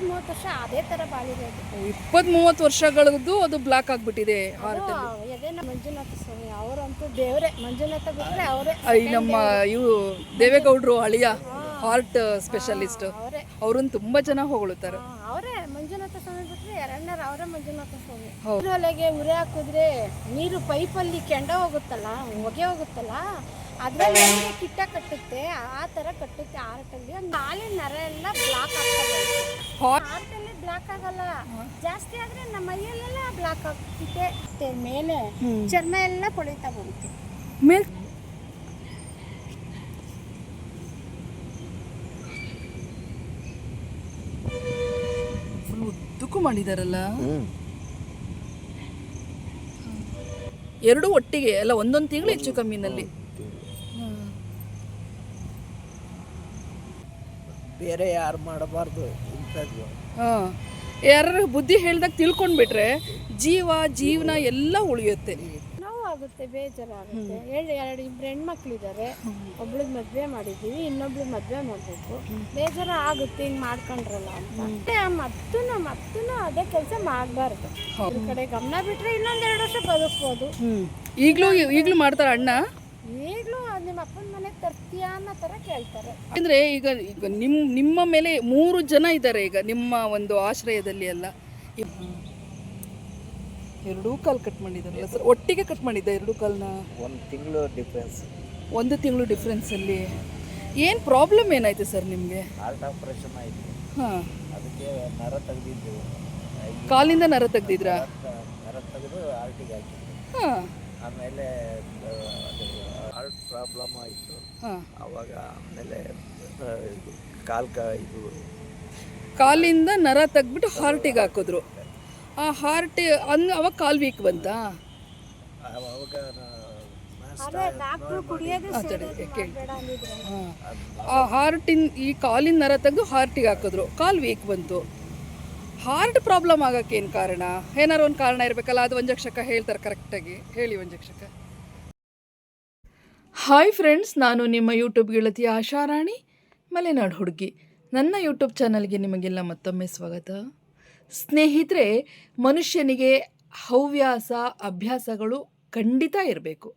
20-30 ವರ್ಷ ಅದೇ ಥರ ಬಾಳಿರೋದು. 20-30 ವರ್ಷಗಳದ್ದು ಅದು ಬ್ಲಾಕ್ ಆಗಿಬಿಟ್ಟಿದೆ ಹಾರ್ಟ್. ಅದೇ ನಮ್ಮ ಮಂಜುನಾಥ ಸ್ವಾಮಿ ಅವರಂತೂ ದೇವರೇ. ಮಂಜುನಾಥ ಬಿಟ್ಟರೆ ಅವರೇ. ನಮ್ಮ ಇವು ದೇವೇಗೌಡರು ಅಳಿಯ ಹಾರ್ಟ್ ಸ್ಪೆಷಲಿಸ್ಟ್, ಅವ್ರನ್ನ ತುಂಬ ಜನ ಹೊಗಳುತ್ತಾರೆ. ಅವರೇ ಮಂಜುನಾಥ ಸ್ವಾಮಿ ಬಿಟ್ಟರೆ ಎರಡನೇರು ಅವರೇ ಮಂಜುನಾಥ ಸ್ವಾಮಿ. ಒಲೆಗೆ ಉರಿ ಹಾಕಿದ್ರೆ ನೀರು ಪೈಪಲ್ಲಿ ಕೆಂಡ ಹೋಗುತ್ತಲ್ಲ, ಹೊಗೆ ಹೋಗುತ್ತಲ್ಲ, ಅದರಲ್ಲಿ ಕಿಟ್ಟ ಕಟ್ಟುತ್ತೆ, ಆ ಥರ ಕಟ್ಟುತ್ತೆ ಹಾರ್ಟಲ್ಲಿ. ಕಾಲಿನ ನರ ಎಲ್ಲ ಬ್ಲಾಕ್ ಆಗ್ತದೆ. ಹಾರ್ಟಲ್ಲಿ ಬ್ಲಾಕ್ ಆಗಲ್ಲ, ಜಾಸ್ತಿ ಆದರೆ ನಮ್ಮ ಮೈಯಲ್ಲೆಲ್ಲ ಬ್ಲಾಕ್ ಆಗ್ತಿದೆ. ಮೇಲೆ ಚರ್ಮ ಎಲ್ಲ ಕೊಳಿತಾ ಬರುತ್ತೆ. ಮೇಲೆ ಫುಲ್ ಉದ್ದಕ್ಕೂ ಮಾಡಿದಾರಲ್ಲ, ಎರಡು ಒಟ್ಟಿಗೆ ಅಲ್ಲ, ಒಂದೊಂದು ತಿಂಗಳು ಹೆಚ್ಚು ಕಮ್ಮಿನಲ್ಲಿ. ಬೇರೆ ಯಾರು ಮಾಡಬಾರ್ದು ಇಂಥದ್ದು. ಯಾರು ಬುದ್ಧಿ ಹೇಳ್ದಾಗ ತಿಳ್ಕೊಂಡ್ಬಿಟ್ರೆ ಜೀವನ ಎಲ್ಲ ಉಳಿಯುತ್ತೆ. ನೋವು ಆಗುತ್ತೆ, ಬೇಜಾರಾಗುತ್ತೆ. ಇಬ್ರು ಹೆಣ್ಮಕ್ಳಿದ್ದಾರೆ, ಒಬ್ಳಿಗೆ ಮದುವೆ ಮಾಡಿದ್ದೀವಿ, ಇನ್ನೊಬ್ಳು ಮದುವೆ ಮಾಡಬೇಕು. ಬೇಜಾರು ಆಗುತ್ತೆ ಹಿಂಗೆ ಮಾಡ್ಕೊಂಡ್ರಲ್ಲ ಅಂತ. ಮತ್ತೂ ಅದೇ ಕೆಲಸ ಮಾಡಬಾರ್ದು. ಈ ಕಡೆ ಗಮನ ಬಿಟ್ಟರೆ ಇನ್ನೊಂದೆರಡು ವರ್ಷ ಬದುಕ್ಬೋದು. ಈಗಲೂ ಮಾಡ್ತಾರ ಅಣ್ಣ? ಈಗಲೂ ನಿಮ್ಮ ಅಪ್ಪನ ಮನೆಗೆ ತರ್ತೀಯಾ ಅನ್ನೋ ಥರ ಕೇಳ್ತಾರೆ. ಅಂದರೆ ಈಗ ನಿಮ್ಮ ಮೇಲೆ 3 ಜನ ಇದ್ದಾರೆ ಈಗ ನಿಮ್ಮ ಒಂದು ಆಶ್ರಯದಲ್ಲಿ ಎಲ್ಲ. ಎರಡೂ ಕಾಲು ಕಟ್ ಮಾಡಿದ್ದಾರಲ್ಲ ಸರ್? ಒಟ್ಟಿಗೆ ಕಟ್ ಮಾಡಿದ್ದ ಎರಡೂ ಕಾಲನ್ನ? 1 ತಿಂಗಳು ಡಿಫ್ರೆನ್ಸ್. 1 ತಿಂಗಳು ಡಿಫ್ರೆನ್ಸಲ್ಲಿ ಏನು ಪ್ರಾಬ್ಲಮ್ ಏನಾಯ್ತು ಸರ್ ನಿಮಗೆ? ಹಾರ್ಟ್ ಆಪರೇಷನ್ ಆಯಿತು. ಹಾಂ, ಅದಕ್ಕೆ ನರ ತೆಗೆದಿದ್ದು. ಕಾಲಿಂದ ನರ ತೆಗ್ದಿದ್ರಾ? ನರ ತೆಗೆದು ಹಾರ್ಟಿಗೆ ಹಾಕಿದ್ದು. ಹಾಂ, ಆಮೇಲೆ ಹಾರ್ಟ್ ಪ್ರಾಬ್ಲಮ್ ಆಯಿತು. ಆವಾಗ ಆಮೇಲೆ ಇದು ಕಾಲಿಂದ ನರ ತೆಗ್ಬಿಟ್ಟು ಹಾರ್ಟಿಗೆ ಹಾಕಿದ್ರು. ಆ ಹಾರ್ಟ್ ಅವಾಗ ಕಾಲು ವೀಕ್ ಬಂತಾ? ಆವಾಗ ಆ ಹಾರ್ಟಿನ ಈ ಕಾಲಿನ ನರ ತೆಗೆದು ಹಾರ್ಟಿಗೆ ಹಾಕಿದ್ರು, ಕಾಲು ವೀಕ್ ಬಂತು. ಹಾರ್ಟ್ ಪ್ರಾಬ್ಲಮ್ ಆಗೋಕ್ಕೆ ಏನು ಕಾರಣ? ಏನಾರು ಒಂದು ಕಾರಣ ಇರಬೇಕಲ್ಲ. ಅದು ವಂಜಕ್ಷಕ ಹೇಳ್ತಾರೆ ಕರೆಕ್ಟಾಗಿ. ಹೇಳಿ ವಂಜಕ್ಷಕ. ಹಾಯ್ ಫ್ರೆಂಡ್ಸ್, ನಾನು ನಿಮ್ಮ ಯೂಟ್ಯೂಬ್ ಗೆಳತಿ ಆಶಾರಾಣಿ ಮಲೆನಾಡು ಹುಡುಗಿ. ನನ್ನ ಯೂಟ್ಯೂಬ್ ಚಾನಲ್ಗೆ ನಿಮಗೆಲ್ಲ ಮತ್ತೊಮ್ಮೆ ಸ್ವಾಗತ. ಸ್ನೇಹಿತರೆ, ಮನುಷ್ಯನಿಗೆ ಹವ್ಯಾಸ ಅಭ್ಯಾಸಗಳು ಖಂಡಿತ ಇರಬೇಕು.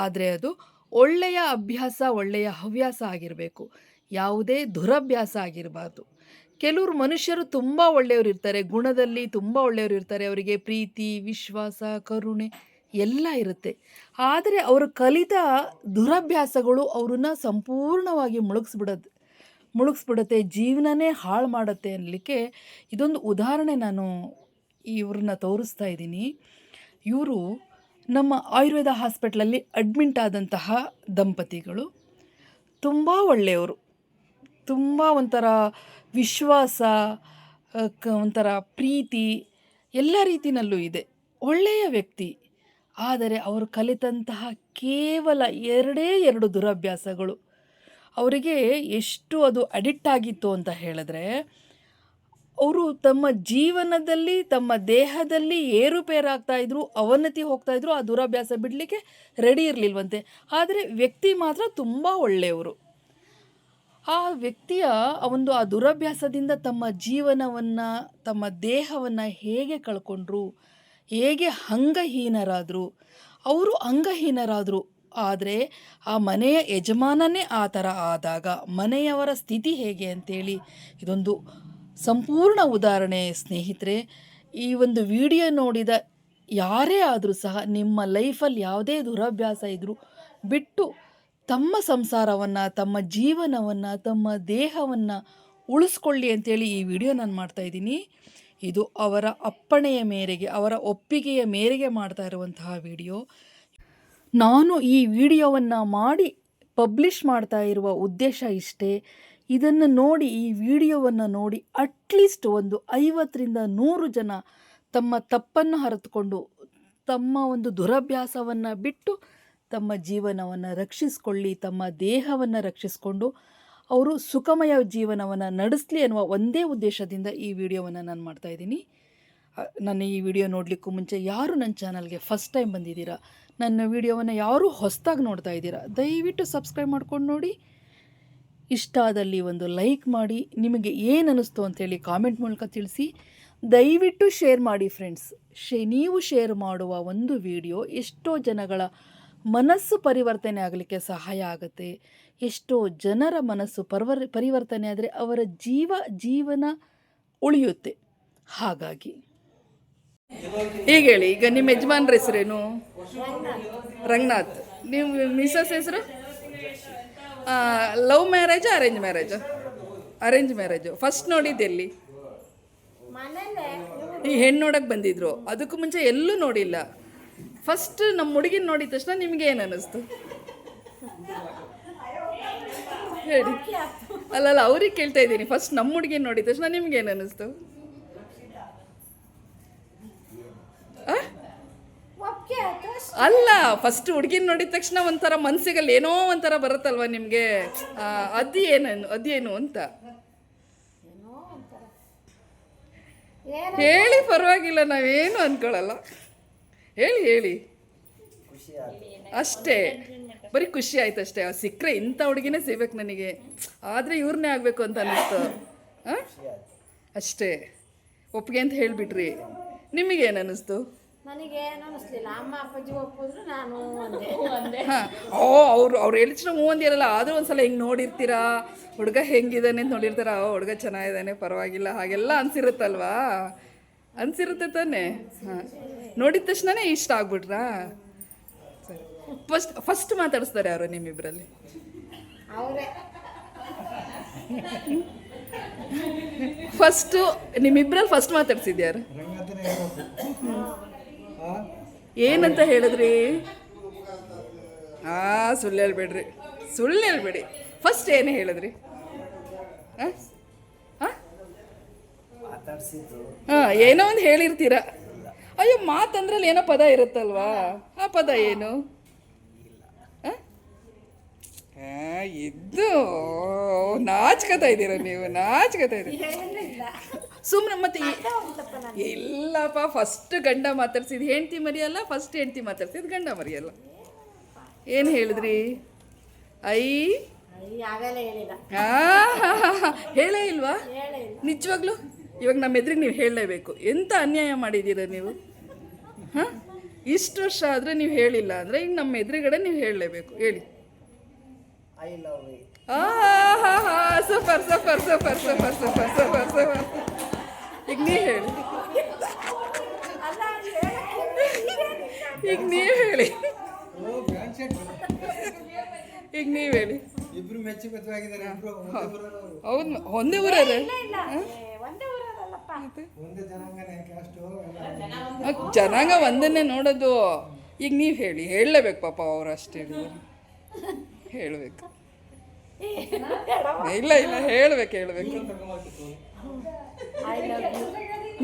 ಆದರೆ ಅದು ಒಳ್ಳೆಯ ಅಭ್ಯಾಸ, ಒಳ್ಳೆಯ ಹವ್ಯಾಸ ಆಗಿರಬೇಕು. ಯಾವುದೇ ದುರಭ್ಯಾಸ ಆಗಿರಬಾರ್ದು. ಕೆಲವರು ಮನುಷ್ಯರು ತುಂಬ ಒಳ್ಳೆಯವರು ಇರ್ತಾರೆ, ಗುಣದಲ್ಲಿ ತುಂಬ ಒಳ್ಳೆಯವರು ಇರ್ತಾರೆ. ಅವರಿಗೆ ಪ್ರೀತಿ, ವಿಶ್ವಾಸ, ಕರುಣೆ ಎಲ್ಲ ಇರುತ್ತೆ. ಆದರೆ ಅವರು ಕಲಿತ ದುರಭ್ಯಾಸಗಳು ಅವ್ರನ್ನ ಸಂಪೂರ್ಣವಾಗಿ ಮುಳುಗಿಸ್ಬಿಡುತ್ತೆ, ಜೀವನನೇ ಹಾಳು ಮಾಡುತ್ತೆ ಅನ್ನಲಿಕ್ಕೆ ಇದೊಂದು ಉದಾಹರಣೆ ನಾನು ಇವ್ರನ್ನ ತೋರಿಸ್ತಾ ಇದ್ದೀನಿ. ಇವರು ನಮ್ಮ ಆಯುರ್ವೇದ ಹಾಸ್ಪಿಟ್ಲಲ್ಲಿ ಅಡ್ಮಿಂಟ್ ಆದಂತಹ ದಂಪತಿಗಳು. ತುಂಬ ಒಳ್ಳೆಯವರು, ತುಂಬ ಒಂಥರ ವಿಶ್ವಾಸ, ಒಂಥರ ಪ್ರೀತಿ ಎಲ್ಲ ರೀತಿಯಲ್ಲೂ ಇದೆ. ಒಳ್ಳೆಯ ವ್ಯಕ್ತಿ. ಆದರೆ ಅವರು ಕಲಿತಂತಹ ಕೇವಲ 2 ದುರಭ್ಯಾಸಗಳು ಅವರಿಗೆ ಎಷ್ಟು ಅದು ಅಡಿಕ್ಟ್ ಆಗಿತ್ತು ಅಂತ ಹೇಳಿದ್ರೆ, ಅವರು ತಮ್ಮ ಜೀವನದಲ್ಲಿ, ತಮ್ಮ ದೇಹದಲ್ಲಿ ಏರುಪೇರಾಗ್ತಾಯಿದ್ರು, ಅವನತಿ ಹೋಗ್ತಾಯಿದ್ರು. ಆ ದುರಭ್ಯಾಸ ಬಿಡಲಿಕ್ಕೆ ರೆಡಿ ಇರಲಿಲ್ವಂತೆ. ಆದರೆ ವ್ಯಕ್ತಿ ಮಾತ್ರ ತುಂಬ ಒಳ್ಳೆಯವರು. ಆ ವ್ಯಕ್ತಿಯ ಆ ದುರಭ್ಯಾಸದಿಂದ ತಮ್ಮ ಜೀವನವನ್ನು, ತಮ್ಮ ದೇಹವನ್ನು ಹೇಗೆ ಕಳ್ಕೊಂಡ್ರು, ಹೇಗೆ ಅಂಗಹೀನರಾದರು. ಅವರು ಅಂಗಹೀನರಾದರು. ಆದರೆ ಆ ಮನೆಯ ಯಜಮಾನನೇ ಆ ಥರ ಆದಾಗ ಮನೆಯವರ ಸ್ಥಿತಿ ಹೇಗೆ ಅಂತೇಳಿ ಇದೊಂದು ಸಂಪೂರ್ಣ ಉದಾಹರಣೆ. ಸ್ನೇಹಿತರೆ, ಈ ಒಂದು ವಿಡಿಯೋ ನೋಡಿದ ಯಾರೇ ಆದರೂ ಸಹ ನಿಮ್ಮ ಲೈಫಲ್ಲಿ ಯಾವುದೇ ದುರಭ್ಯಾಸ ಇದ್ದರೂ ಬಿಟ್ಟು ತಮ್ಮ ಸಂಸಾರವನ್ನು, ತಮ್ಮ ಜೀವನವನ್ನು, ತಮ್ಮ ದೇಹವನ್ನು ಉಳಿಸ್ಕೊಳ್ಳಿ ಅಂತೇಳಿ ಈ ವಿಡಿಯೋ ನಾನು ಮಾಡ್ತಾಯಿದ್ದೀನಿ. ಇದು ಅವರ ಅಪ್ಪಣೆಯ ಮೇರೆಗೆ, ಅವರ ಒಪ್ಪಿಗೆಯ ಮೇರೆಗೆ ಮಾಡ್ತಾ ಇರುವಂತಹ ವಿಡಿಯೋ. ನಾನು ಈ ವಿಡಿಯೋವನ್ನು ಮಾಡಿ ಪಬ್ಲಿಷ್ ಮಾಡ್ತಾ ಇರುವ ಉದ್ದೇಶ ಇಷ್ಟೇ. ಇದನ್ನು ನೋಡಿ, ಈ ವಿಡಿಯೋವನ್ನು ನೋಡಿ ಅಟ್ಲೀಸ್ಟ್ ಒಂದು 50ರಿಂದ 100 ಜನ ತಮ್ಮ ತಪ್ಪನ್ನು ಅರಿತುಕೊಂಡು, ತಮ್ಮ ಒಂದು ದುರಭ್ಯಾಸವನ್ನು ಬಿಟ್ಟು ತಮ್ಮ ಜೀವನವನ್ನು ರಕ್ಷಿಸಿಕೊಳ್ಳಿ, ತಮ್ಮ ದೇಹವನ್ನು ರಕ್ಷಿಸಿಕೊಂಡು ಅವರು ಸುಖಮಯ ಜೀವನವನ್ನು ನಡೆಸಲಿ ಅನ್ನುವ ಒಂದೇ ಉದ್ದೇಶದಿಂದ ಈ ವಿಡಿಯೋವನ್ನು ನಾನು ಮಾಡ್ತಾಯಿದ್ದೀನಿ. ನನ್ನ ಈ ವಿಡಿಯೋ ನೋಡಲಿಕ್ಕೂ ಮುಂಚೆ ಯಾರು ನನ್ನ ಚಾನಲ್ಗೆ ಫಸ್ಟ್ ಟೈಮ್ ಬಂದಿದ್ದೀರಾ, ನನ್ನ ವಿಡಿಯೋವನ್ನು ಯಾರು ಹೊಸದಾಗಿ ನೋಡ್ತಾ ಇದ್ದೀರಾ, ದಯವಿಟ್ಟು ಸಬ್ಸ್ಕ್ರೈಬ್ ಮಾಡ್ಕೊಂಡು ನೋಡಿ. ಇಷ್ಟ ಆದಲ್ಲಿ ಒಂದು ಲೈಕ್ ಮಾಡಿ, ನಿಮಗೆ ಏನು ಅನ್ನಿಸ್ತು ಅಂತೇಳಿ ಕಾಮೆಂಟ್ ಮೂಲಕ ತಿಳಿಸಿ. ದಯವಿಟ್ಟು ಶೇರ್ ಮಾಡಿ ಫ್ರೆಂಡ್ಸ್. ನೀವು ಶೇರ್ ಮಾಡುವ ಒಂದು ವಿಡಿಯೋ ಎಷ್ಟೋ ಜನಗಳ ಮನಸ್ಸು ಪರಿವರ್ತನೆ ಆಗಲಿಕ್ಕೆ ಸಹಾಯ ಆಗುತ್ತೆ. ಎಷ್ಟೋ ಜನರ ಮನಸ್ಸು ಪರಿವರ್ತನೆ ಆದರೆ ಅವರ ಜೀವನ ಉಳಿಯುತ್ತೆ. ಹಾಗಾಗಿ ಈಗ ಹೇಳಿ, ಈಗ ನಿಮ್ಮ ಯಜಮಾನ್ರ ಹೆಸರೇನು? ರಂಗನಾಥ್. ನೀವು ಮಿಸಸ್ ಹೆಸರು? Love marriage arrange marriage? Arrange marriage. First ನೋಡಿದ್ದೆಲ್ಲಿ? ಮನೇಲೆ ಈ ಹೆಣ್ಣು ನೋಡಕ್ಕೆ ಬಂದಿದ್ರು, ಅದಕ್ಕೂ ಮುಂಚೆ ಎಲ್ಲೂ ನೋಡಿಲ್ಲ. ಫಸ್ಟ್ ನಮ್ಮ ಹುಡುಗಿನ ನೋಡಿದ ತಕ್ಷಣ ನಿಮ್ಗೆ ಏನು ಅನ್ನಿಸ್ತು ಹೇಳಿ? ಅಲ್ಲಲ್ಲ, ಅವ್ರಿಗೆ ಕೇಳ್ತಾ ಇದ್ದೀನಿ. ಫಸ್ಟ್ ನಮ್ಮ ಹುಡುಗಿನ ನೋಡಿದ ತಕ್ಷಣ ನಿಮ್ಗೆ ಏನು ಅನ್ನಿಸ್ತು? ಒಪ್ಪಿಗೆ ಆಯ್ತು ಅಷ್ಟೇ. ಅಲ್ಲ, ಫಸ್ಟ್ ಹುಡುಗಿನ ನೋಡಿದ ತಕ್ಷಣ ಒಂಥರ ಮನಸ್ಸಿಗಲ್ಲಿ ಏನೋ ಒಂಥರ ಬರುತ್ತಲ್ವ ನಿಮಗೆ, ಅದೇನು ಅಂತ ಹೇಳಿ. ಪರವಾಗಿಲ್ಲ, ನಾವೇನು ಅಂದ್ಕೊಳ್ಳಲ್ಲ. ಹೇಳಿ ಖುಷಿ ಆಯ್ತು ಅಷ್ಟೇ. ಬರೀ ಖುಷಿ ಆಯ್ತು ಅಷ್ಟೇ. ಸಿಕ್ಕರೆ ಇಂಥ ಹುಡುಗಿನೇ ಸಿಗ್ಬೇಕು ನನಗೆ, ಆದರೆ ಇವ್ರನ್ನೇ ಆಗಬೇಕು ಅಂತ ಅನ್ನಿಸ್ತು. ಅಷ್ಟೇ. ಒಪ್ಪಿಗೆ ಅಂತ ಹೇಳಿಬಿಟ್ರಿ. ನಿಮಗೇನು ಅನ್ನಿಸ್ತು? ನನಗೇನು ಅನ್ನಿಸ್ಲಿಲ್ಲ. ಅಮ್ಮ ಅಪ್ಪಾಜಿ ಒಪ್ಪಿದ್ರು, ನಾನು ಒಂದೇ. ಹಾಂ. ಅವ್ರು ಹೇಳಿದ್ರೆ ಮೂವಂದಿರಲ್ಲ, ಆದರೂ ಒಂದು ಸಲ ಹಿಂಗೆ ನೋಡಿರ್ತೀರಾ, ಹುಡುಗ ಹೆಂಗಿದ್ದಾನೆ ಅಂತ ನೋಡಿರ್ತಾರ. ಹುಡುಗ ಚೆನ್ನಾಗಿದ್ದಾನೆ, ಪರವಾಗಿಲ್ಲ, ಹಾಗೆಲ್ಲ ಅನ್ಸಿರುತ್ತಲ್ವಾ? ಅನ್ಸಿರುತ್ತೆ ತಾನೇ? ಹಾಂ. ನೋಡಿದ ತಕ್ಷಣನೇ ಇಷ್ಟ ಆಗ್ಬಿಟ್ರಾ? ಸರಿ. ಫಸ್ಟ್ ಮಾತಾಡಿಸ್ತಾರೆ ಯಾರು ನಿಮ್ಮಿಬ್ಬರಲ್ಲಿ? ಅವರೇ ಫಸ್ಟು ನಿಮ್ಮಿಬ್ಬರಲ್ಲಿ ಫಸ್ಟ್ ಮಾತಾಡ್ಸಿದ್ಯಾರು? ಏನಂತ ಹೇಳಿದ್ರಿ? ಸುಳ್ಳು ಹೇಳ್ಬೇಡಿ. ಫಸ್ಟ್ ಏನು ಹೇಳಿದ್ರಿ? ಹಾಂ, ಏನೋ ಒಂದು ಹೇಳಿರ್ತೀರ. ಅಯ್ಯೋ, ಮಾತಂದ್ರಲ್ಲಿ ಏನೋ ಪದ ಇರುತ್ತಲ್ವಾ? ಆ ಪದ ಏನು? ಇದು ನಾಚ್ಕೋತಾ ಇದ್ದೀರ ನೀವು, ಸುಮ್ಮನೆ. ಮತ್ತೆ ಇಲ್ಲಪ್ಪ, ಫಸ್ಟ್ ಗಂಡ ಮಾತಾಡ್ಸಿದ್ದು ಹೆಂಡ್ತಿ ಮರಿಯಲ್ಲ, ಫಸ್ಟ್ ಹೆಂಡ್ತಿ ಮಾತಾಡ್ಸಿದ್ದು ಗಂಡ ಮರಿಯಲ್ಲ. ಏನು ಹೇಳಿದ್ರಿ? ಯಾವೆಲ್ಲ ಹೇಳಿಲ್ಲ. ಹೇಳೇ ಇಲ್ವಾ? ನಿಜವಾಗ್ಲೂ? ಇವಾಗ ನಮ್ಮ ಎದುರಿಗೆ ನೀವು ಹೇಳಲೇಬೇಕು. ಎಂಥ ಅನ್ಯಾಯ ಮಾಡಿದ್ದೀರ ನೀವು. ಹಾಂ, ಇಷ್ಟು ವರ್ಷ ಆದರೆ ನೀವು ಹೇಳಿಲ್ಲ ಅಂದರೆ ಈಗ ನಮ್ಮ ಎದುರುಗಡೆ ನೀವು ಹೇಳಲೇಬೇಕು. ಹೇಳಿ. I love you. ಸೂಪರ್. ಈಗ ನೀವು ಹೇಳಿ. ಈಗ ನೀವು ಹೇಳಿ. ಇಬ್ರು ಮೆಚ್ಚಿ ಮದುವೆಯಾಗಿದ್ದಾರೆ. ಹೌದು, ಒಂದೇ ಊರವ್ರೆ. ಒಂದೇ ಜನಾಂಗನೇ, ಕ್ಯಾಸ್ಟು ಜನಾಂಗ ಒಂದನ್ನೇ ನೋಡೋದು. ಈಗ ನೀವು ಹೇಳಲೇಬೇಕು. ಪಾಪ ಅವ್ರು ಅಷ್ಟು ಹೇಳಿದ್ರು, ಹೇಳಬೇಕು. ಇಲ್ಲ, ಹೇಳಬೇಕು.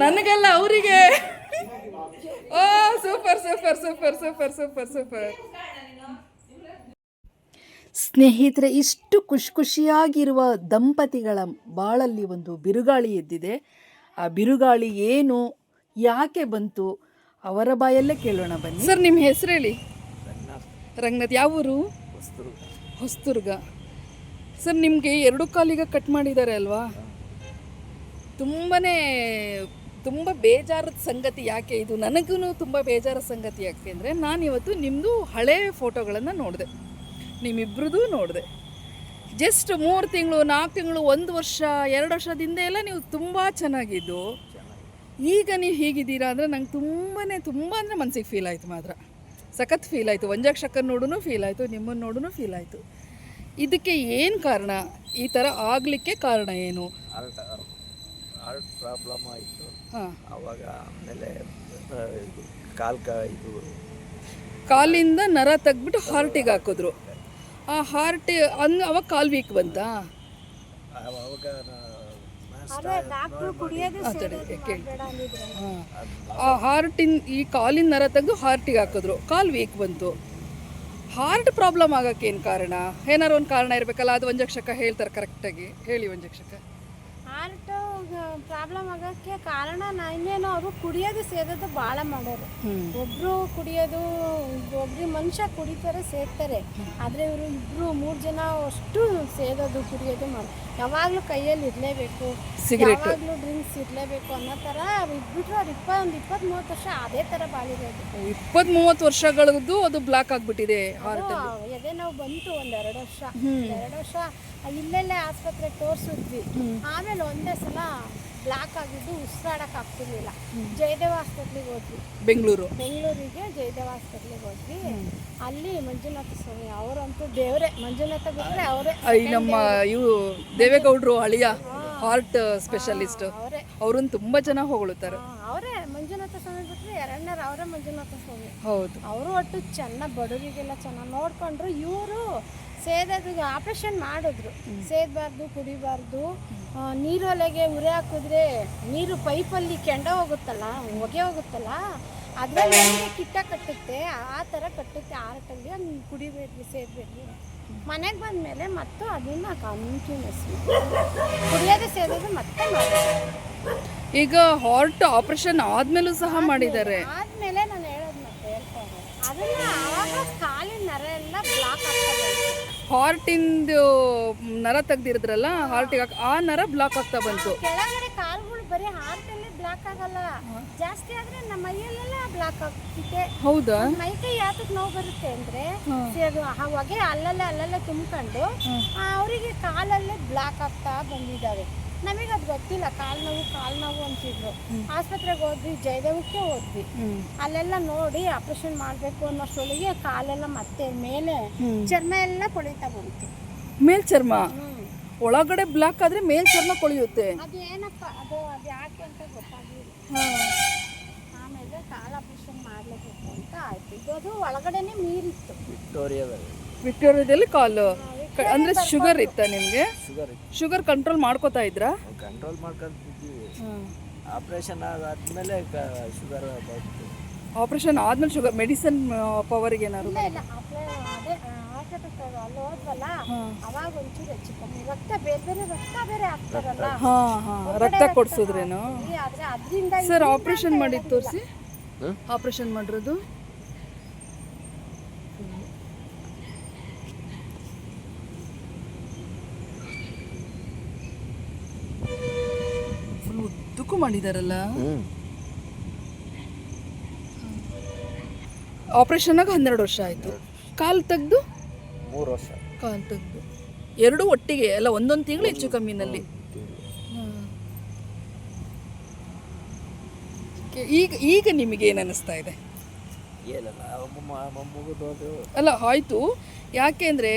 ನನಗಲ್ಲ, ಅವರಿಗೆ. ಸೂಪರ್. ಸ್ನೇಹಿತರೆ, ಇಷ್ಟು ಖುಷಿಯಾಗಿರುವ ದಂಪತಿಗಳ ಬಾಳಲ್ಲಿ ಒಂದು ಬಿರುಗಾಳಿ ಎದ್ದಿದೆ. ಆ ಬಿರುಗಾಳಿ ಏನು, ಯಾಕೆ ಬಂತು, ಅವರ ಬಾಯಲ್ಲೇ ಕೇಳೋಣ ಬನ್ನಿ. ಸರ್, ನಿಮ್ಮ ಹೆಸರು ಹೇಳಿ. ರಂಗನಾಥ್. ಯಾವ ಊರು? ಹೊಸದುರ್ಗ. ಸರ್, ನಿಮಗೆ 2 ಕಾಲಿಗೆ ಕಟ್ ಮಾಡಿದ್ದಾರೆ ಅಲ್ವಾ? ತುಂಬ ಬೇಜಾರದ ಸಂಗತಿ ಯಾಕೆ ಇದು? ನನಗೂ ತುಂಬ ಬೇಜಾರದ ಸಂಗತಿ ಯಾಕೆ ಅಂದರೆ, ನಾನಿವತ್ತು ನಿಮ್ಮದು ಹಳೆ ಫೋಟೋಗಳನ್ನು ನೋಡಿದೆ, ನಿಮ್ಮಿಬ್ರದ್ದು ನೋಡಿದೆ. ಜಸ್ಟ್ 3 ತಿಂಗಳು 4 ತಿಂಗಳು 1 ವರ್ಷ 2 ವರ್ಷದಿಂದ ಎಲ್ಲ ನೀವು ತುಂಬ ಚೆನ್ನಾಗಿದ್ದು, ಈಗ ನೀವು ಹೀಗಿದ್ದೀರಾ ಅಂದರೆ ನಂಗೆ ತುಂಬ ಅಂದರೆ ಮನಸ್ಸಿಗೆ ಫೀಲ್ ಆಯಿತು. ಮಾತ್ರ ಸಖತ್ ಫೀಲ್ ಆಯಿತು. ವಂಜಕ್ಷಕನ ನೋಡೂ ಫೀಲ್ ಆಯಿತು, ನಿಮ್ಮನ್ನು ನೋಡೂ ಫೀಲ್ ಆಯಿತು. ಇದಕ್ಕೆ ಏನು ಕಾರಣ? ಈ ಥರ ಆಗಲಿಕ್ಕೆ ಕಾರಣ ಏನು? ಹಾರ್ಟ್ ಪ್ರಾಬ್ಲಮ್ ಆಯಿತು. ಹಾಂ. ಆವಾಗ ಆಮೇಲೆ ಕಾಲಿಂದ ನರ ತೆಗ್ಬಿಟ್ಟು ಹಾರ್ಟಿಗೆ ಹಾಕಿದ್ರು. ಆ ಹಾರ್ಟ್ ಅವಾಗ ಕಾಲು ವೀಕ್ ಬಂತಾ? ಆವಾಗ ಆ ಈ ಕಾಲಿನ ನರ ತೆಗೆದು ಹಾರ್ಟಿಗೆ ಹಾಕಿದ್ರು, ಕಾಲು ವೀಕ್ ಬಂತು. ಹಾರ್ಟ್ ಪ್ರಾಬ್ಲಮ್ ಆಗೋಕ್ಕೆ ಏನು ಕಾರಣ? ಏನಾರು ಒಂದು ಕಾರಣ ಇರಬೇಕಲ್ಲ. ಅದು ವಂಜಕ್ಷಕ ಹೇಳ್ತಾರೆ ಕರೆಕ್ಟಾಗಿ. ಹೇಳಿ ವಂಜಕ್ಷಕ. ಹಾರ್ಟ್ ಪ್ರಾಬ್ಲಮ್ ಆಗ ಆಗಕ್ಕೆ ಕಾರಣ ಇನ್ನೇನು ಅವರು ಕುಡಿಯೋದು ಸೇದೋದು ಭಾಳ ಮಾಡೋರು. ಒಬ್ರು ಕುಡಿಯೋದು, ಒಬ್ರು ಮನುಷ್ಯ ಕುಡಿತಾರೆ ಸೇರ್ತಾರೆ, ಆದರೆ ಇವರು 2-3 ಜನ ಅಷ್ಟು ಸೇದೋದು ಕುಡಿಯೋದು ಮಾಡಿ ಯಾವಾಗಲೂ ಕೈಯಲ್ಲಿ ಇರಲೇಬೇಕು, ಯಾವಾಗಲೂ ಡ್ರಿಂಕ್ಸ್ ಇರಲೇಬೇಕು ಅನ್ನೋ ಥರ ಇದ್ಬಿಟ್ರು. ಅವ್ರು 20-30 ವರ್ಷ ಅದೇ ಥರ ಬಾಳಿರೋದು. 20-30 ವರ್ಷಗಳದ್ದು ಅದು ಬ್ಲಾಕ್ ಆಗಿಬಿಟ್ಟಿದೆ. ಎದೆ ನಾವು ಬಂತು 2 ವರ್ಷ, 2 ವರ್ಷ ಇಲ್ಲೆಲ್ಲೇ ಆಸ್ಪತ್ರೆಗೆ ತೋರಿಸಿದ್ವಿ. ಆಮೇಲೆ ಒಂದೇ ಸಲ ಬ್ಲಾಕ್ ಆಗಿದ್ದು ಉಸಿರಾಡಕ್ಕೆ ಆಗ್ತಿರ್ಲಿಲ್ಲ. ಜಯದೇವ ಹಾಸ್ಪಿಟ್ಲಿಗೆ ಹೋದ್ವಿ, ಬೆಂಗಳೂರಿಗೆ ಜಯದೇವ ಹಾಸ್ಪಿಟ್ಲಿಗೆ ಹೋದ್ವಿ. ಅಲ್ಲಿ ಮಂಜುನಾಥ ಸ್ವಾಮಿ ಅವರಂತೂ ದೇವರೇ. ಮಂಜುನಾಥ ಬಿಟ್ಟರೆ ಅವರೇ. ನಮ್ಮ ಇವು ದೇವೇಗೌಡರು ಅಳಿಯ ಹಾರ್ಟ್ ಸ್ಪೆಷಲಿಸ್ಟ್, ಅವ್ರನ್ನ ತುಂಬಾ ಜನ ಹೊಗಳುತ್ತಾರೆ. ಅವರೇ ಮಂಜುನಾಥ ಸ್ವಾಮಿ ಬಿಟ್ಟರೆ ಎರಡನೇರು ಅವರೇ ಮಂಜುನಾಥ ಸ್ವಾಮಿ. ಹೌದು, ಅವರು ಒಟ್ಟು ಚೆನ್ನಾಗಿ ಬಡವರಿಗೆಲ್ಲ ಚೆನ್ನಾಗಿ ನೋಡ್ಕೊಂಡ್ರು. ಇವರು ಸೇದೋದು ಆಪ್ರೇಷನ್ ಮಾಡಿದ್ರು. ಸೇದಬಾರ್ದು, ಕುಡಿಬಾರ್ದು, ನೀರೊಲೆಗೆ ಉರಿ ಹಾಕಿದ್ರೆ ನೀರು ಪೈಪಲ್ಲಿ ಕೆಂಡ ಹೋಗುತ್ತಲ್ಲ, ಹೊಗೆ ಹೋಗುತ್ತಲ್ಲ, ಅದರಲ್ಲಿ ಕಿಟ್ಟ ಕಟ್ಟುತ್ತೆ, ಆ ಥರ ಕಟ್ಟುತ್ತೆ ಆರ್ಟಲ್ಲಿ. ಅದು ಕುಡಿಬೇಡ್ರಿ, ಸೇದಬೇಡ್ರಿ. ಮನೆಗೆ ಬಂದಮೇಲೆ ಮತ್ತು ಅದನ್ನು ಕಂಟಿನ್ಯೂಸ್ ಕುಡಿಯೋದು ಸೇದೋದು ಮತ್ತೆ ಈಗ ಹಾರ್ಟ್ ಆಪರೇಷನ್ ಆದ್ಮೇಲೂ ಸಹ ಮಾಡಿದ್ದಾರೆ. ಆದಮೇಲೆ ನಾನು ಹೇಳೋದು ಮತ್ತೆ ಹೇಳ್ತಾರೆ ಅದನ್ನು ಆವಾಗ ಕಾಲಿನ ನರ ಎಲ್ಲ ಬ್ಲಾಕ್ ಆಗ್ತದೆ. ಹಾರ್ಟಿಂದು ನರ ತೆಗ್ದಿರಿದ್ರಲ್ಲ ಹಾರ್ಟಿಗೆ, ಆ ನರ ಬ್ಲಾಕ್ ಆಗ್ತಾ ಬಂತು. ಕೆಳಗಡೆ ಕಾಲುಗಳು ಬರೀ ಹಾರ್ಟಲ್ಲಿ ಬ್ಲಾಕ್ ಆಗಲ್ಲ, ಜಾಸ್ತಿ ಆದ್ರೆ ನಮ್ಮ ಮೈಯಲ್ಲೆಲ್ಲ ಬ್ಲಾಕ್ ಆಗ್ತಿದೆ. ಹೌದಾ? ಮೈಕೈ ಯಾತಕ್ಕೆ ನೋವು ಬರುತ್ತೆ ಅಂದ್ರೆ ಹೊಗೆ ಅಲ್ಲಲ್ಲೇ ತುಂಬಿಕೊಂಡು ಅವರಿಗೆ ಕಾಲಲ್ಲೇ ಬ್ಲಾಕ್ ಆಗ್ತಾ ಬಂದಿದ್ದಾವೆ. ನಮಗೆ ಅದು ಗೊತ್ತಿಲ್ಲ. ಕಾಲು ನೋವು ಅಂತಿದ್ರು. ಆಸ್ಪತ್ರೆಗೆ ಹೋದ್ವಿ, ಜಯದೇವಕ್ಕೆ ಹೋದ್ವಿ. ಅಲ್ಲೆಲ್ಲ ನೋಡಿ ಆಪರೇಷನ್ ಮಾಡಬೇಕು ಅನ್ನೋಷ್ಟೊಳಗೆ ಕಾಲೆಲ್ಲ ಮತ್ತೆ ಮೇಲೆ ಚರ್ಮ ಎಲ್ಲ ಕೊಳಿತಾ ಬಂತು. ಮೇಲ್ ಚರ್ಮ ಒಳಗಡೆ ಬ್ಲಾಕ್ ಆದ್ರೆ ಮೇಲ್ ಚರ್ಮ ಕೊಳೆಯುತ್ತೆ. ಅದು ಏನಪ್ಪ ಅದು ಯಾಕೆ ಅಂತ ಗೊತ್ತಾಗಲಿಲ್ಲ. ಆಮೇಲೆ ಕಾಲು ಆಪರೇಷನ್ ಮಾಡಲೇಬೇಕು ಅಂತ ಆಯ್ತು. ಅದು ಒಳಗಡೆನೆ ನೀರಿತ್ತು. ವಿಕ್ಟೋರಿಯಾದಲ್ಲಿ ಕಾಲು ಅಂದ್ರೆ ಶುಗರ್ ಇತ್ತ ನಿಮ್ಗೆ? ಶುಗರ್ ಕಂಟ್ರೋಲ್ ಮಾಡ್ಕೋತಾ ಇದ್ರಾ? ಕಂಟ್ರೋಲ್ ಮಾಡ್ಕೊಂತಿದ್ವಿ. ಆಪರೇಷನ್ ಆದ್ಮೇಲೆ ಶುಗರ್ ಬಂತು. ಆಪರೇಷನ್ ಆದ್ಮೇಲೆ ಶುಗರ್ ಮೆಡಿಸಿನ್ ಪವರ್ಗೆ ಏನಾದ್ರು? ಇಲ್ಲ, ಅದೇ ಅಲ್ಲಿ ಹೋದ್ವಲ್ಲ ಅವಾಗ ಒಂಚೂರು ಹೆಚ್ಚು ಕಮ್ಮಿ. ರಕ್ತ ಬೇರೆ ಆಗ್ತಾರಲ್ಲ, ರಕ್ತ ಕೊಡ್ಸಿದ್ರೇನು? ಆದ್ರೆ ಅದರಿಂದ ಸರ್ ಆಪರೇಷನ್ ಮಾಡಿದ್ದು ತೋರಿಸಿ. ಆಪರೇಷನ್ ಮಾಡಿರೋದು ಫುಲ್ ಉದ್ದಕ್ಕೂ ಮಾಡಿದಾರಲ್ಲ. ಆಪರೇಷನ್ ಆಗ 12 ವರ್ಷ ಆಯ್ತು. ಕಾಲು ತೆಗ್ದು 3 ವರ್ಷ. ಕಾಲು ತೆಗ್ದು ಎರಡು ಒಟ್ಟಿಗೆ ಎಲ್ಲ ಒಂದೊಂದು ತಿಂಗಳು ಹೆಚ್ಚು ಕಮ್ಮಿನಲ್ಲಿ. ಈಗ ನಿಮಗೆ ಏನು ಅನ್ನಿಸ್ತಾ ಇದೆ? ಅಲ್ಲ ಆಯಿತು, ಯಾಕೆಂದರೆ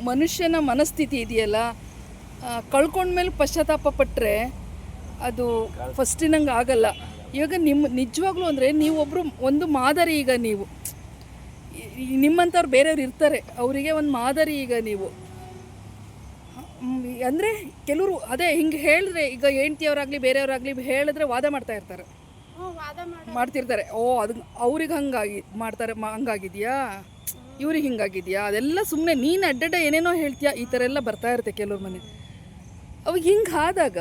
ಮನುಷ್ಯನ ಮನಸ್ಥಿತಿ ಇದೆಯಲ್ಲ, ಕಳ್ಕೊಂಡ್ಮೇಲೆ ಪಶ್ಚಾತ್ತಾಪ ಪಟ್ಟರೆ ಅದು ಫಸ್ಟಿನಂಗೆ ಆಗಲ್ಲ. ಇವಾಗ ನಿಜವಾಗ್ಲೂ ಅಂದರೆ ನೀವೊಬ್ಬರು ಒಂದು ಮಾದರಿ. ಈಗ ನೀವು ನಿಮ್ಮಂಥವ್ರು ಬೇರೆಯವ್ರು ಇರ್ತಾರೆ, ಅವರಿಗೆ ಒಂದು ಮಾದರಿ. ಈಗ ನೀವು ಅಂದರೆ ಕೆಲವರು ಅದೇ ಹಿಂಗೆ ಹೇಳಿದ್ರೆ, ಈಗ ಹೆಂಡ್ತಿಯವರಾಗಲಿ ಬೇರೆಯವರಾಗಲಿ ಹೇಳಿದ್ರೆ ವಾದ ಮಾಡ್ತಾ ಇರ್ತಾರೆ, ಮಾಡ್ತಿರ್ತಾರೆ. ಅದು ಅವ್ರಿಗೆ ಮಾಡ್ತಾರೆ, ಹಂಗಾಗಿದೆಯಾ, ಇವ್ರಿಗೆ ಹಿಂಗಾಗಿದೆಯಾ, ಅದೆಲ್ಲ ಸುಮ್ಮನೆ ನೀನು ಅಡ್ಡಡ್ಡ ಏನೇನೋ ಹೇಳ್ತೀಯಾ, ಈ ಥರ ಎಲ್ಲ ಬರ್ತಾ ಇರುತ್ತೆ ಕೆಲವ್ರ ಮನೆ. ಅವಾಗ ಹಿಂಗೆ ಆದಾಗ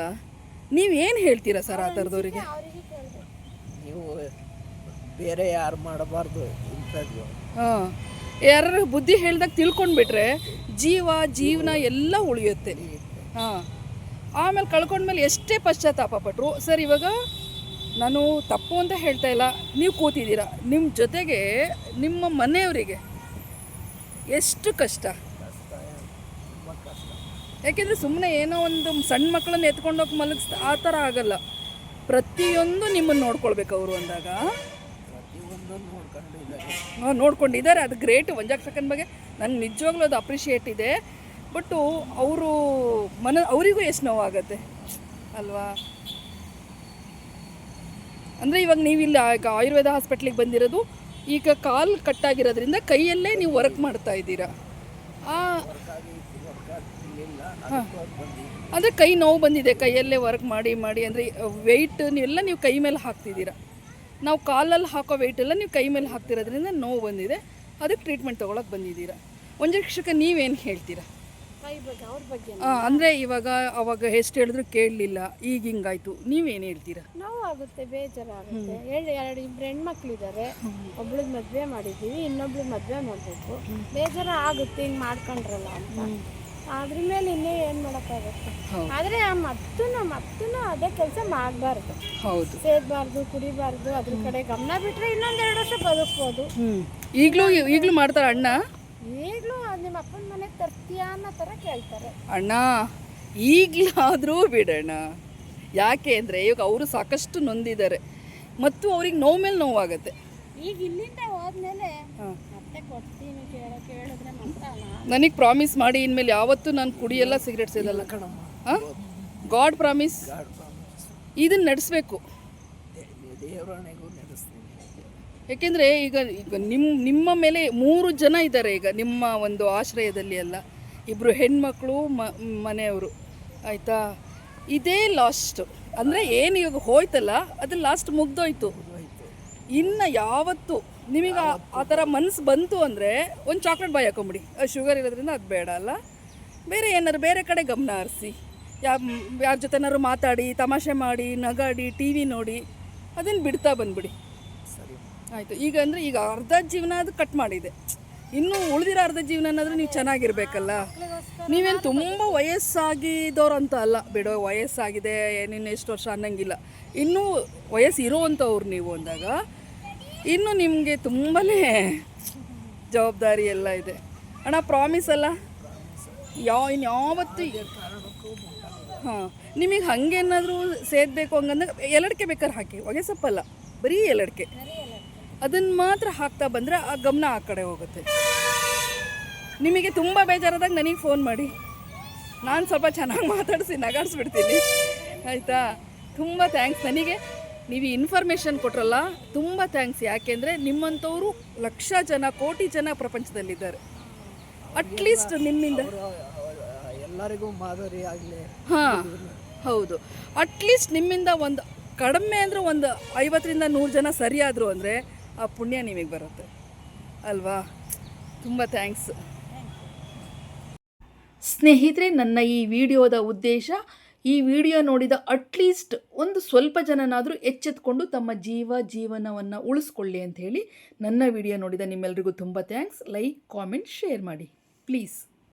ನೀವೇನು ಹೇಳ್ತೀರಾ ಸರ್ ಆ ಥರದವ್ರಿಗೆ? ನೀವು ಬೇರೆ ಯಾರು ಮಾಡಬಾರ್ದು ಇಂಥದ್ದು. ಯಾರು ಬುದ್ಧಿ ಹೇಳ್ದಾಗ ತಿಳ್ಕೊಂಡ್ಬಿಟ್ರೆ ಜೀವನ ಎಲ್ಲ ಉಳಿಯುತ್ತೆ. ಆಮೇಲೆ ಕಳ್ಕೊಂಡ್ಮೇಲೆ ಎಷ್ಟೇ ಪಶ್ಚಾತ್ತಾಪ ಪಟ್ಟರು. ಸರ್ ಇವಾಗ ನಾನು ತಪ್ಪು ಅಂತ ಹೇಳ್ತಾ ಇಲ್ಲ, ನೀವು ಕೂತಿದ್ದೀರಾ, ನಿಮ್ಮ ಜೊತೆಗೆ ನಿಮ್ಮ ಮನೆಯವರಿಗೆ ಎಷ್ಟು ಕಷ್ಟ. ಯಾಕೆಂದರೆ ಸುಮ್ಮನೆ ಏನೋ ಒಂದು ಸಣ್ಣ ಮಕ್ಕಳನ್ನ ಎತ್ಕೊಂಡೋಗಿ ಆ ಥರ ಆಗಲ್ಲ. ಪ್ರತಿಯೊಂದು ನಿಮ್ಮನ್ನು ನೋಡ್ಕೊಳ್ಬೇಕು ಅವರು ಅಂದಾಗ. ನೋಡ್ಕೊಂಡಿದ್ದಾರೆ, ಅದು ಗ್ರೇಟ್. ವಂಜಾಕ್ ಸೆಕೆಂಡ್ ಬಗ್ಗೆ ನನಗೆ ನಿಜವಾಗ್ಲೂ ಅದು ಅಪ್ರಿಷಿಯೇಟ್ ಇದೆ. ಬಟ್ಟು ಅವರಿಗೂ ಎಷ್ಟು ನೋವಾಗತ್ತೆ ಅಲ್ವಾ? ಅಂದರೆ ಇವಾಗ ನೀವಿಲ್ಲ ಈಗ ಆಯುರ್ವೇದ ಹಾಸ್ಪಿಟ್ಲಿಗೆ ಬಂದಿರೋದು, ಈಗ ಕಾಲು ಕಟ್ಟಾಗಿರೋದ್ರಿಂದ ಕೈಯಲ್ಲೇ ನೀವು ವರ್ಕ್ ಮಾಡ್ತಾ ಇದ್ದೀರಾ. ಅಂದರೆ ಕೈ ನೋವು ಬಂದಿದೆ, ಕೈಯಲ್ಲೇ ವರ್ಕ್ ಮಾಡಿ ಅಂದರೆ ವೆಯ್ಟ್ ನೀವು ಕೈ ಮೇಲೆ ಹಾಕ್ತಿದ್ದೀರಾ. ನಾವು ಕಾಲಲ್ಲಿ ಹಾಕೋ ವೆಯ್ಟೆಲ್ಲ ನೀವು ಕೈ ಮೇಲೆ ಹಾಕ್ತಿರೋದ್ರಿಂದ ನೋವು ಬಂದಿದೆ, ಅದಕ್ಕೆ ಟ್ರೀಟ್ಮೆಂಟ್ ತೊಗೊಳಕ್ಕೆ ಬಂದಿದ್ದೀರಾ. ಒಂದು ಶಿಕ್ಷಕ ನೀವೇನು ಹೇಳ್ತೀರಾ? ತಾಯಿ ಬಗ್ಗೆ ಅವ್ರ ಬಗ್ಗೆ ಅಂದರೆ ಇವಾಗ ಅವಾಗ ಎಷ್ಟು ಹೇಳಿದ್ರು ಕೇಳಲಿಲ್ಲ, ಈಗ ಹಿಂಗಾಯ್ತು, ನೀವೇನು ಹೇಳ್ತೀರಾ? ನೋವು ಆಗುತ್ತೆ, ಬೇಜಾರಾಗುತ್ತೆ. ಇಬ್ರು ಹೆಣ್ಮಕ್ಳಿದ್ದಾರೆ, ಒಬ್ಳಿಗೆ ಮದುವೆ ಮಾಡಿದ್ದೀವಿ, ಇನ್ನೊಬ್ಳು ಮದುವೆ ಮಾಡಬೇಕು. ಬೇಜಾರ ಆಗುತ್ತೆ ಹಿಂಗೆ ಮಾಡ್ಕೊಂಡ್ರಲ್ಲ ಅಂತ. ಅದ್ರ ಮೇಲೆ ಇನ್ನೇ ಏನು ಮಾಡೋಕ್ಕಾಗುತ್ತೆ. ಆದರೆ ಮತ್ತೂ ಅದೇ ಕೆಲಸ ಮಾಡಬಾರ್ದು. ಹೌದು, ಸೇದಬಾರ್ದು, ಕುಡಿಬಾರ್ದು. ಅದ್ರ ಕಡೆ ಗಮನ ಬಿಟ್ಟರೆ ಇನ್ನೊಂದೆರಡು ವರ್ಷ ಬದುಕ್ಬೋದು. ಈಗಲೂ ಮಾಡ್ತಾರೆ ಅಣ್ಣ. ಈಗಲೂ ನಿಮ್ಮ ಅಪ್ಪನ ಮನೆಗೆ ತರ್ತೀಯಾ ಅನ್ನೋ ಥರ ಕೇಳ್ತಾರೆ. ಅಣ್ಣ ಈಗಲಾದರೂ ಬಿಡೋಣ. ಯಾಕೆ ಅಂದರೆ ಇವಾಗ ಅವರು ಸಾಕಷ್ಟು ನೊಂದಿದ್ದಾರೆ ಮತ್ತು ಅವ್ರಿಗೆ ನೋವು ಮೇಲೆ ನೋವಾಗುತ್ತೆ. ಈಗ ಇಲ್ಲಿಂದ ಹೋದ್ಮೇಲೆ ಮತ್ತೆ ಕೊಡ್ತೀನಿ ಕೇಳಿದ್ರೆ ಮಾತ್ರ ನನಗೆ ಪ್ರಾಮಿಸ್ ಮಾಡಿ ಇನ್ಮೇಲೆ ಯಾವತ್ತೂ ನಾನು ಕುಡಿಯಲ್ಲ, ಸಿಗರೇಟ್ ಸೇದಲ್ಲ ಕಣಮ್ಮ. ಹಾಂ, ಗಾಡ್ ಪ್ರಾಮಿಸ್. ಇದನ್ನು ನಡೆಸಬೇಕು. ದೇವರಾಣೆಗೂ ನಡೆಸ್ತೀನಿ. ಯಾಕೆಂದರೆ ಈಗ ನಿಮ್ಮ ಮೇಲೆ 3 ಜನ ಇದ್ದಾರೆ ಈಗ ನಿಮ್ಮ ಒಂದು ಆಶ್ರಯದಲ್ಲಿ ಎಲ್ಲ. 2 ಹೆಣ್ಮಕ್ಳು, ಮನೆಯವರು, ಆಯಿತಾ? ಇದೇ ಲಾಸ್ಟ್. ಅಂದರೆ ಏನು ಇವಾಗ ಹೋಯ್ತಲ್ಲ, ಅದು ಲಾಸ್ಟ್ ಮುಗ್ದೋಯ್ತು. ಇನ್ನು ಯಾವತ್ತು ನಿಮಗೆ ಆ ಥರ ಮನಸ್ಸು ಬಂತು ಅಂದರೆ ಒಂದು ಚಾಕ್ಲೇಟ್ ಬಾಯ್ ಹಾಕೊಂಬಿಡಿ. ಶುಗರ್ ಇರೋದ್ರಿಂದ ಅದು ಬೇಡ ಅಲ್ಲ. ಬೇರೆ ಏನಾದ್ರು ಬೇರೆ ಕಡೆ ಗಮನ ಹರಿಸಿ, ಯಾರ ಜೊತೆನಾದ್ರು ಮಾತಾಡಿ, ತಮಾಷೆ ಮಾಡಿ, ನಗಾಡಿ, ಟಿ ವಿ ನೋಡಿ, ಅದನ್ನು ಬಿಡ್ತಾ ಬಂದುಬಿಡಿ. ಸರಿ ಆಯಿತು. ಈಗ ಅಂದರೆ ಈಗ ಅರ್ಧ ಜೀವನ ಅದು ಕಟ್ ಮಾಡಿದೆ, ಇನ್ನೂ ಉಳಿದಿರೋ ಅರ್ಧ ಜೀವನನಾದರೂ ನೀವು ಚೆನ್ನಾಗಿರ್ಬೇಕಲ್ಲ. ನೀವೇನು ತುಂಬ ವಯಸ್ಸಾಗಿದ್ದವ್ರು ಅಂತ ಅಲ್ಲ, ಬಿಡೋ ವಯಸ್ಸಾಗಿದೆ ನಿನ್ನ ಎಷ್ಟು ವರ್ಷ ಅನ್ನಂಗಿಲ್ಲ. ಇನ್ನೂ ವಯಸ್ಸು ಇರೋವಂಥವ್ರು ನೀವು ಅಂದಾಗ ಇನ್ನೂ ನಿಮಗೆ ತುಂಬಾ ಜವಾಬ್ದಾರಿ ಎಲ್ಲ ಇದೆ ಅಣ್ಣ. ಪ್ರಾಮಿಸ್ ಅಲ್ಲ? ಇನ್ಯಾವತ್ತು ಹಾಂ, ನಿಮಗೆ ಹಾಗೇನಾದರೂ ಸೇದಬೇಕು ಹಂಗಂದಾಗ ಎಲಡಿಕೆ ಬೇಕಾದ್ರೆ ಹಾಕಿ, ಹೊಗೆ ಸೊಪ್ಪಲ್ಲ, ಬರೀ ಎಲಡಿಕೆ. ಅದನ್ನು ಮಾತ್ರ ಹಾಕ್ತಾ ಬಂದರೆ ಆ ಗಮನ ಆ ಕಡೆ ಹೋಗುತ್ತೆ. ನಿಮಗೆ ತುಂಬ ಬೇಜಾರಾದಾಗ ನನಗೆ ಫೋನ್ ಮಾಡಿ, ನಾನು ಸ್ವಲ್ಪ ಚೆನ್ನಾಗಿ ಮಾತಾಡಿಸಿ ನಗಾಡಿಸ್ಬಿಡ್ತೀನಿ, ಆಯಿತಾ? ತುಂಬ ಥ್ಯಾಂಕ್ಸ್. ನನಗೆ ನೀವು ಇನ್ಫಾರ್ಮೇಷನ್ ಕೊಟ್ರಲ್ಲ, ತುಂಬ ಥ್ಯಾಂಕ್ಸ್. ಯಾಕೆಂದರೆ ನಿಮ್ಮಂಥವರು ಲಕ್ಷ ಜನ, ಕೋಟಿ ಜನ ಪ್ರಪಂಚದಲ್ಲಿದ್ದಾರೆ. ಅಟ್ಲೀಸ್ಟ್ ನಿಮ್ಮಿಂದ ಎಲ್ಲರಿಗೂ ಮಾದರಿ ಆಗಲಿ. ಹಾಂ, ಹೌದು. ಅಟ್ಲೀಸ್ಟ್ ನಿಮ್ಮಿಂದ ಒಂದು ಕಡಿಮೆ ಅಂದರೆ ಒಂದು 50ರಿಂದ 100 ಜನ ಸರಿಯಾದರು ಅಂದರೆ ಆ ಪುಣ್ಯ ನಿಮಗೆ ಬರುತ್ತೆ ಅಲ್ವಾ? ತುಂಬ ಥ್ಯಾಂಕ್ಸ್. ಸ್ನೇಹಿತರೆ, ನನ್ನ ಈ ವಿಡಿಯೋದ ಉದ್ದೇಶ, ಈ ವಿಡಿಯೋ ನೋಡಿದ ಅಟ್ಲೀಸ್ಟ್ ಒಂದು ಸ್ವಲ್ಪ ಜನನಾದರೂ ಎಚ್ಚೆತ್ಕೊಂಡು ತಮ್ಮ ಜೀವನವನ್ನು ಉಳಿಸ್ಕೊಳ್ಳಿ ಅಂತ ಹೇಳಿ ನನ್ನ ವಿಡಿಯೋ ನೋಡಿದ ನಿಮ್ಮೆಲ್ಲರಿಗೂ ತುಂಬ ಥ್ಯಾಂಕ್ಸ್. ಲೈಕ್, ಕಾಮೆಂಟ್, ಶೇರ್ ಮಾಡಿ ಪ್ಲೀಸ್.